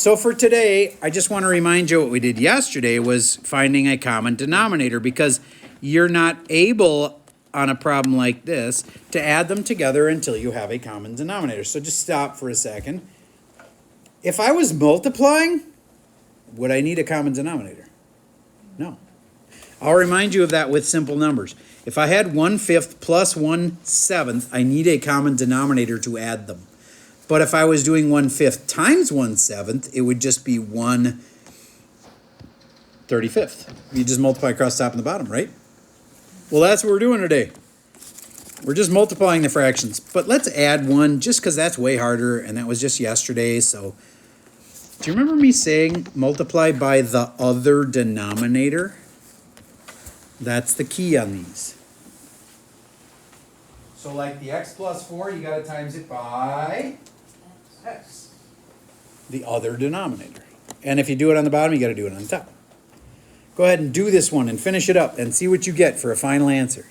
So for today, I just want to remind you what we did yesterday was finding a common denominator, because you're not able on a problem like this to add them together until you have a common denominator. So just stop for a second. If I was multiplying, would I need a common denominator? No. I'll remind you of that with simple numbers. If I had 1/5 plus 1/7, I need a common denominator to add them. But if I was doing 1/5 times 1/7, it would just be 1/35. You just multiply across the top and the bottom, right? Well, that's what we're doing today. We're just multiplying the fractions. But let's add one just because that's way harder, and that was just yesterday. So do you remember me saying multiply by the other denominator? That's the key on these. So like the x plus 4, you got to times it by x, the other denominator. And if you do it on the bottom, you got to do it on the top. Go ahead and do this one and finish it up and see what you get for a final answer.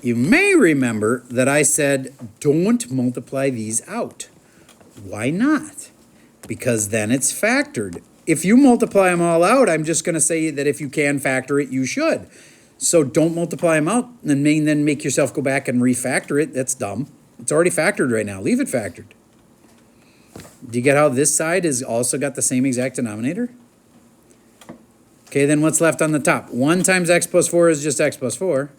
You may remember that I said don't multiply these out. Why not? Because then it's factored. If you multiply them all out, I'm just going to say that if you can factor it, you should. So don't multiply them out and then make yourself go back and refactor it. That's dumb. It's already factored right now. Leave it factored. Do you get how this side has also got the same exact denominator? Okay, then what's left on the top? 1 times x plus 4 is just x plus 4.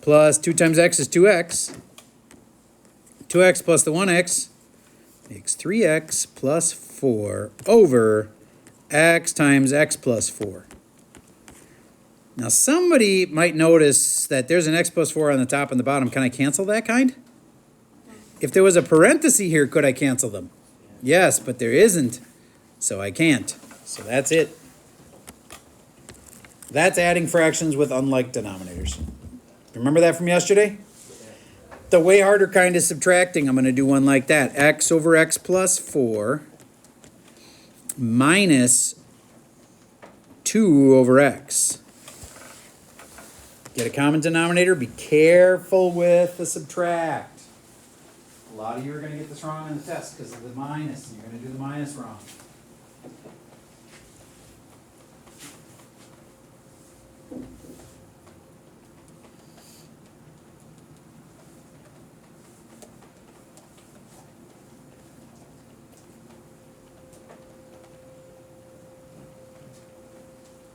Plus 2 times x is 2x. 2x plus the 1x makes 3x plus 4 over x times x plus 4. Now somebody might notice that there's an x plus 4 on the top and the bottom. Can I cancel that kind? If there was a parenthesis here, could I cancel them? Yes, but there isn't, so I can't. So that's it. That's adding fractions with unlike denominators. Remember that from yesterday? The way harder kind is subtracting. I'm going to do one like that. X over x plus 4 minus 2 over x. Get a common denominator. Be careful with the subtract. A lot of you are going to get this wrong on the test because of the minus. You're going to do the minus wrong.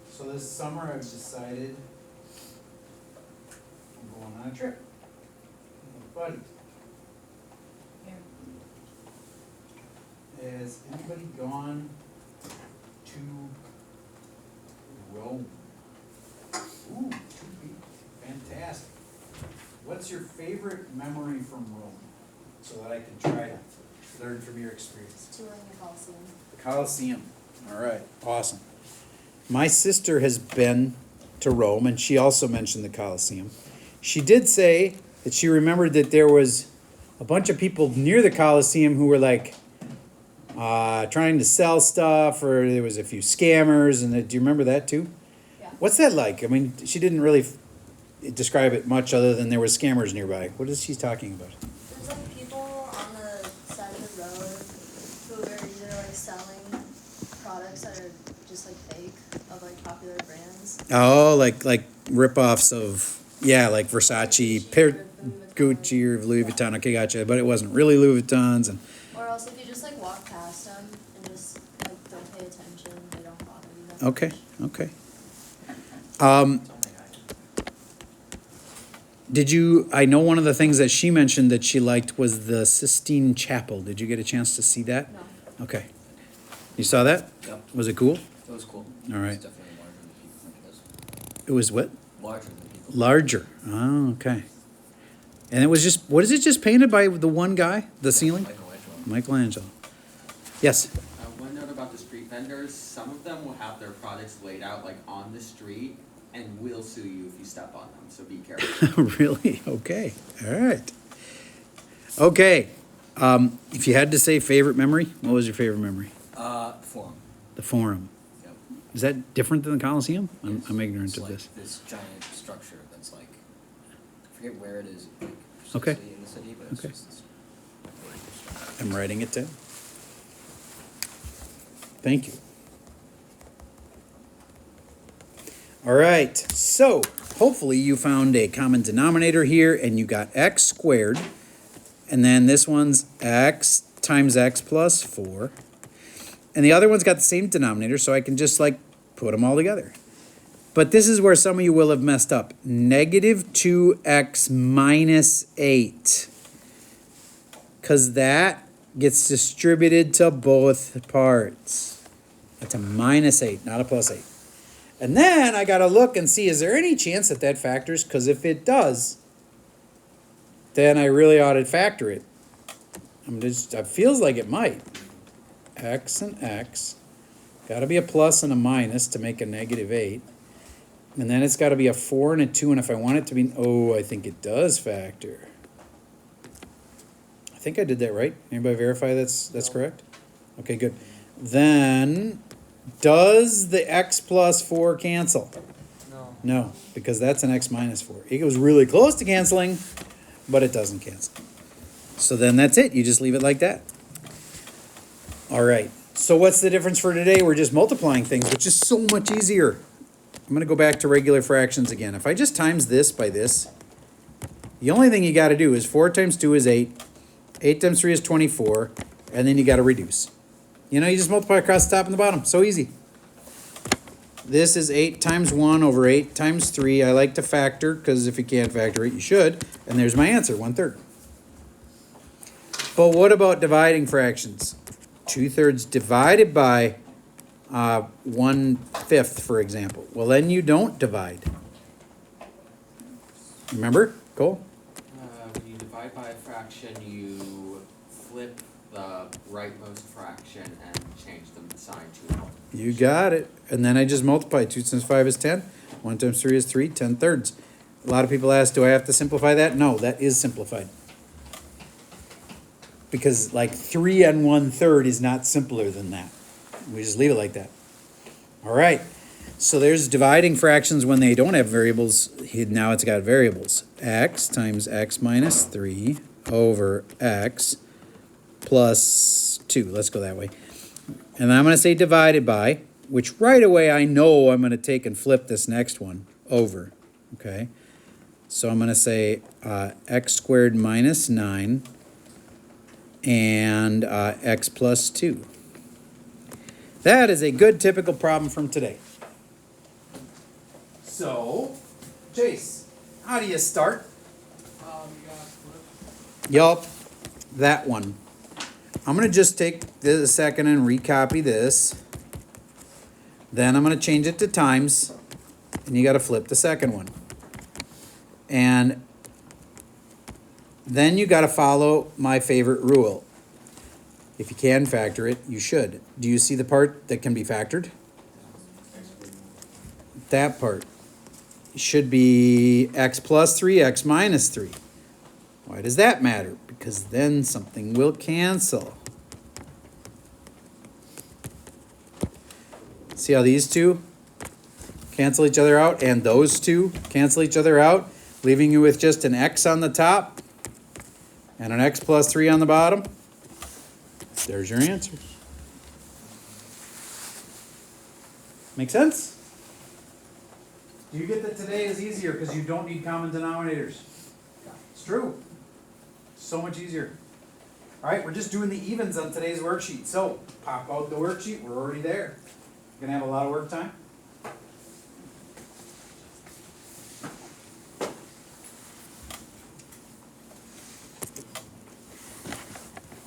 So this summer I've decided I'm going on a trip with a buddy. Has anybody gone to Rome? Ooh, 2 people. Fantastic. What's your favorite memory from Rome? So that I can try to learn from your experience. Touring the Colosseum. The Colosseum. All right. Awesome. My sister has been to Rome, and she also mentioned the Colosseum. She did say that she remembered that there was a bunch of people near the Colosseum who were like trying to sell stuff, or there was a few scammers. And do you remember that too? Yeah. What's that like? I mean, she didn't really describe it much other than there were scammers nearby. What is she talking about? There's like people on the side of the road who are either like selling products that are just like fake of like popular brands. Oh, like rip-offs of, yeah, like Versace, Gucci or Louis Vuitton. Okay, gotcha. But it wasn't really Louis Vuittons. And Or else if you just like walk past them and just like don't pay attention, they don't bother you that okay, much. okay. I know one of the things that she mentioned that she liked was the Sistine Chapel. Did you get a chance to see that? No. Okay. You saw that? Yep. Was it cool? It was cool. All right. It was definitely larger than people think it is. It was what? Larger than people. Larger. Oh, okay. And it was just, what is it, just painted by the one guy? The ceiling? Michelangelo. Yes? One note about the street vendors, some of them will have their products laid out like on the street and will sue you if you step on them, so be careful. Really? Okay. All right. Okay. If you had to say favorite memory, what was your favorite memory? Forum. The Forum. Yep. Is that different than the Coliseum? I'm ignorant It's of like this. this giant structure that's like, I forget where it is, like, Okay. precisely in the city, but it's Okay. just this big structure. I'm writing it down. Thank you. All right, so hopefully you found a common denominator here and you got x squared. And then this one's x times x plus 4. And the other one's got the same denominator, so I can just like put them all together. But this is where some of you will have messed up. Negative 2x minus 8. Because that gets distributed to both parts. That's a minus 8, not a plus 8. And then I got to look and see, is there any chance that that factors? Because if it does, then I really ought to factor it. It feels like it might. X and x. Got to be a plus and a minus to make a negative 8. And then it's got to be a 4 and a 2. And if I want it to be, oh, I think it does factor. I think I did that right. Anybody verify that's correct? Okay, good. Then, does the x plus 4 cancel? No. No, because that's an x minus 4. It was really close to canceling, but it doesn't cancel. So then that's it. You just leave it like that. All right. So what's the difference for today? We're just multiplying things, which is so much easier. I'm going to go back to regular fractions again. If I just times this by this, the only thing you got to do is 4 times 2 is 8. 8 times 3 is 24. And then you got to reduce. You know, you just multiply across the top and the bottom. So easy. This is 8 times 1 over 8 times 3. I like to factor, because if you can't factor it, you should. And there's my answer, 1/3. But what about dividing fractions? 2/3 divided by 1/5, for example. Well, then you don't divide. Remember, Cole? When you divide by a fraction, you flip the rightmost fraction and change the sign to an. You got it. And then I just multiply. 2 times 5 is 10. 1 times 3 is 3, 10/3. A lot of people ask, do I have to simplify that? No, that is simplified. Because like 3 and 1/3 is not simpler than that. We just leave it like that. All right. So there's dividing fractions when they don't have variables. Now it's got variables. X times x minus 3 over x plus 2. Let's go that way. And I'm going to say divided by, which right away I know I'm going to take and flip this next one over. Okay. So I'm going to say x squared minus 9 and x plus 2. That is a good typical problem from today. So, Chase, how do you start? You got flip. Yup, that one. I'm going to just take this a second and recopy this. Then I'm going to change it to times, and you got to flip the second one. And then you got to follow my favorite rule. If you can factor it, you should. Do you see the part that can be factored? That part should be x plus 3, x minus 3. Why does that matter? Because then something will cancel. See how these two cancel each other out, and those two cancel each other out, leaving you with just an x on the top and an x plus 3 on the bottom? There's your answer. Make sense? Do you get that today is easier because you don't need common denominators? It's true. So much easier. All right, we're just doing the evens on today's worksheet. So pop out the worksheet. We're already there. Gonna have a lot of work time.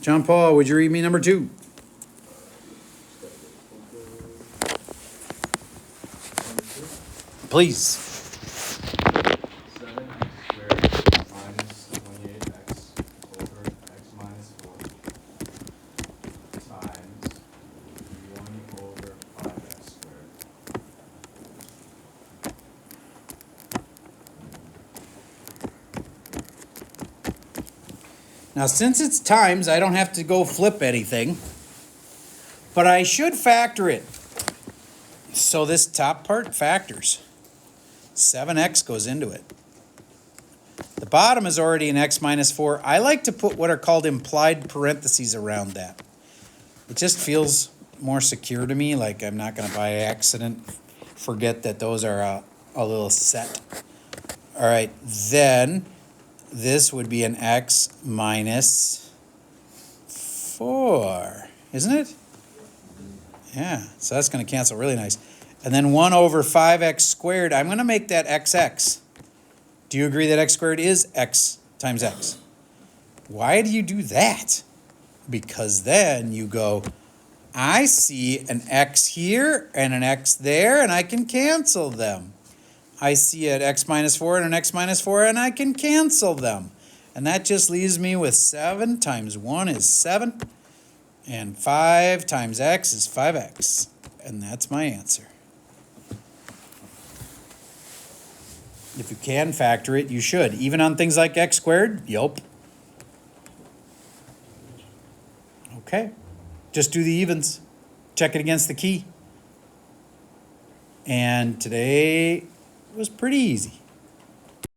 John Paul, would you read me number 2? Please. 7x squared minus 28x over x minus 4 times 1 over 5x squared. Now, since it's times, I don't have to go flip anything, but I should factor it. So this top part factors. 7x goes into it. The bottom is already an x minus 4. I like to put what are called implied parentheses around that. It just feels more secure to me, like I'm not going to by accident forget that those are a little set. All right, then this would be an x minus 4, isn't it? Yeah, so that's going to cancel really nice. And then 1 over 5x squared, I'm going to make that xx. Do you agree that x squared is x times x? Why do you do that? Because then you go, I see an x here and an x there, and I can cancel them. I see an x minus 4 and an x minus 4, and I can cancel them. And that just leaves me with 7 times 1 is 7, and 5 times x is 5x. And that's my answer. If you can factor it, you should. Even on things like x squared, yup. Okay. Just do the evens. Check it against the key. And today was pretty easy.